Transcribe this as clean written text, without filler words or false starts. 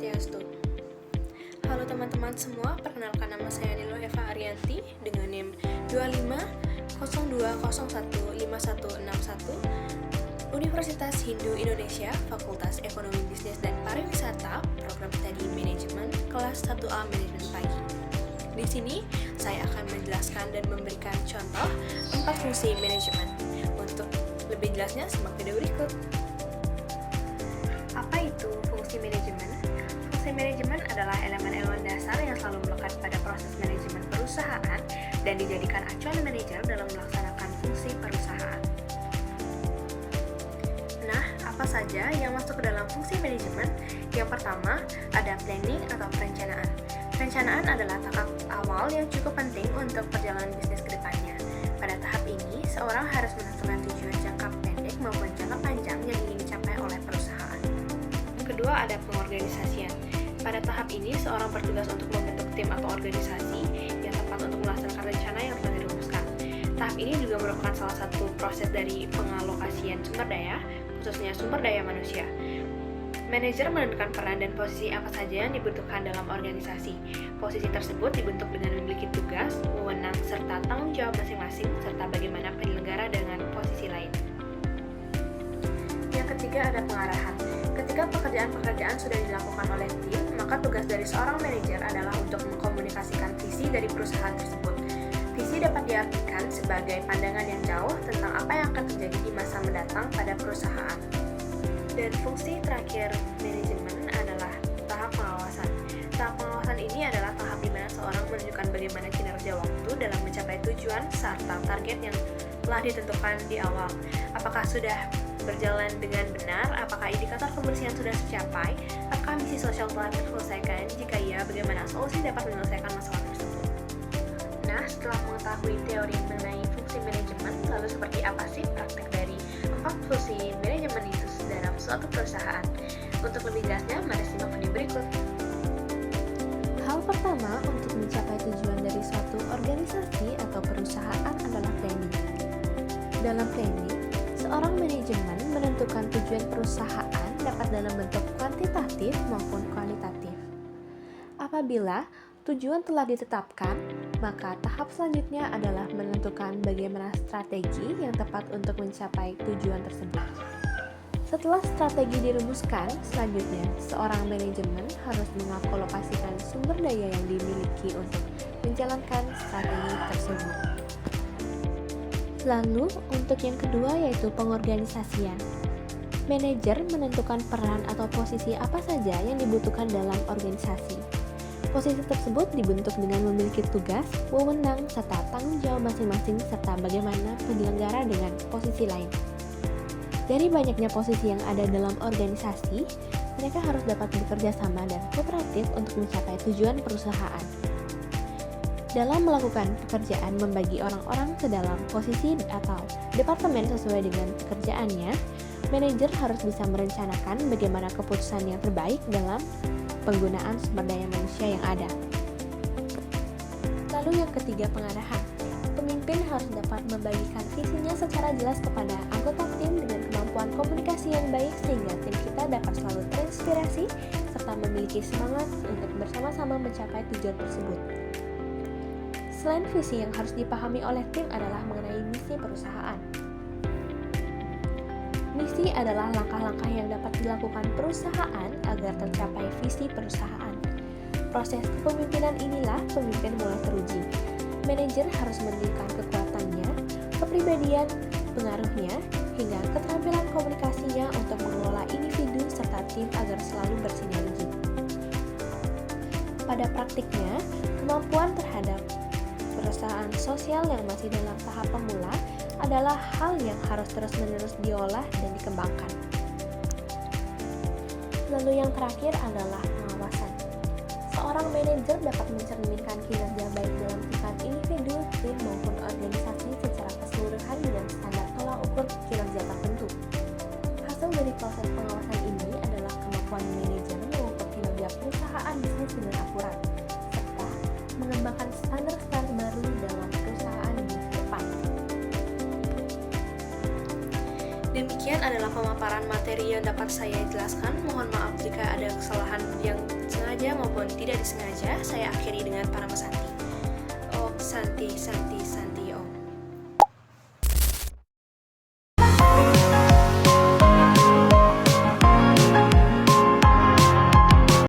Swastiastu. Halo teman-teman semua, perkenalkan nama saya Nilo Eva Arianti dengan NIM 2502015161 Universitas Hindu Indonesia, Fakultas Ekonomi Bisnis dan Pariwisata, Program Studi Manajemen, kelas 1A Manajemen Pagi. Di sini, saya akan menjelaskan dan memberikan contoh 4 fungsi manajemen. Untuk lebih jelasnya, simak video berikut. Apa itu fungsi manajemen? Fungsi manajemen adalah elemen-elemen dasar yang selalu melekat pada proses manajemen perusahaan dan dijadikan acuan manajer dalam melaksanakan fungsi perusahaan. Nah, apa saja yang masuk ke dalam fungsi manajemen? Yang pertama, ada planning atau perencanaan. Perencanaan adalah tahap awal yang cukup penting untuk perjalanan bisnis ke depannya. Pada tahap ini, seorang harus menentukan tujuan jangka pendek maupun jangka panjang yang ingin dicapai oleh perusahaan. Kedua, ada pengorganisasian. Pada tahap ini, seorang bertugas untuk membentuk tim atau organisasi yang tepat untuk melaksanakan rencana yang telah dirumuskan. Tahap ini juga merupakan salah satu proses dari pengalokasian sumber daya, khususnya sumber daya manusia. Manajer menentukan peran dan posisi apa saja yang dibutuhkan dalam organisasi. Posisi tersebut dibentuk dengan memiliki tugas, wewenang, serta tanggung jawab masing-masing, serta bagaimana penyelenggara dengan posisi lain. Yang ketiga, ada pengarahan. Ketika pekerjaan-pekerjaan sudah dilakukan oleh tim, maka tugas dari seorang manajer adalah untuk mengkomunikasikan visi dari perusahaan tersebut. Visi dapat diartikan sebagai pandangan yang jauh tentang apa yang akan terjadi di masa mendatang pada perusahaan. Dan fungsi terakhir manajemen adalah tahap pengawasan. Tahap pengawasan ini adalah tahap di mana seorang menunjukkan bagaimana kinerja waktu dalam mencapai tujuan serta target yang telah ditentukan di awal. Apakah sudah berjalan dengan benar? Apakah indikator kebersihan sudah tercapai? Apakah misi sosial telah terselesaikan? Jika iya, bagaimana solusi dapat menyelesaikan masalah tersebut? Nah, setelah mengetahui teori mengenai fungsi manajemen, lalu seperti apa sih praktek dari 4 fungsi manajemen itu dalam suatu perusahaan? Untuk lebih jelasnya, mari simak video berikut. Hal pertama untuk mencapai tujuan dari suatu organisasi atau perusahaan adalah planning. Dalam planning, seorang manajemen menentukan tujuan perusahaan dapat dalam bentuk kuantitatif maupun kualitatif. Apabila tujuan telah ditetapkan, maka tahap selanjutnya adalah menentukan bagaimana strategi yang tepat untuk mencapai tujuan tersebut. Setelah strategi dirumuskan, selanjutnya seorang manajemen harus mengalokasikan sumber daya yang dimiliki untuk menjalankan strategi tersebut. Lalu, untuk yang kedua yaitu pengorganisasian. Manajer menentukan peran atau posisi apa saja yang dibutuhkan dalam organisasi. Posisi tersebut dibentuk dengan memiliki tugas, wewenang, serta tanggung jawab masing-masing serta bagaimana penyelenggara dengan posisi lain. Dari banyaknya posisi yang ada dalam organisasi, mereka harus dapat bekerja sama dan kooperatif untuk mencapai tujuan perusahaan. Dalam melakukan pekerjaan membagi orang-orang ke dalam posisi atau departemen sesuai dengan pekerjaannya, manajer harus bisa merencanakan bagaimana keputusan yang terbaik dalam penggunaan sumber daya manusia yang ada. Lalu yang ketiga, pengarahan. Pemimpin harus dapat membagikan visinya secara jelas kepada anggota tim dengan kemampuan komunikasi yang baik sehingga tim kita dapat selalu terinspirasi serta memiliki semangat untuk bersama-sama mencapai tujuan tersebut. Selain visi yang harus dipahami oleh tim adalah mengenai misi perusahaan. Misi adalah langkah-langkah yang dapat dilakukan perusahaan agar tercapai visi perusahaan. Proses kepemimpinan inilah pemimpin mulai teruji. Manajer harus menunjukkan kekuatannya, kepribadian, pengaruhnya, hingga keterampilan komunikasinya untuk mengelola individu serta tim agar selalu bersinergi. Pada praktiknya, kemampuan terhadap perusahaan sosial yang masih dalam tahap pemula adalah hal yang harus terus-menerus diolah dan dikembangkan. Lalu yang terakhir adalah pengawasan. Seorang manajer dapat mencerminkan kinerja baik dalam tingkat individu, tim maupun organisasi secara keseluruhan dengan standar tolak ukur kinerja tertentu. Hasil dari proses pengawasan ini adalah kemampuan manajer mengukur kinerja perusahaan bisnis dengan akurat, serta mengembangkan standar-standar baru dalam perusahaan di depan. Demikian adalah pemaparan materi yang dapat saya jelaskan. Mohon maaf jika ada kesalahan yang sengaja maupun tidak disengaja. Saya akhiri dengan para Santi. Oh, Santi, Santi, Santi.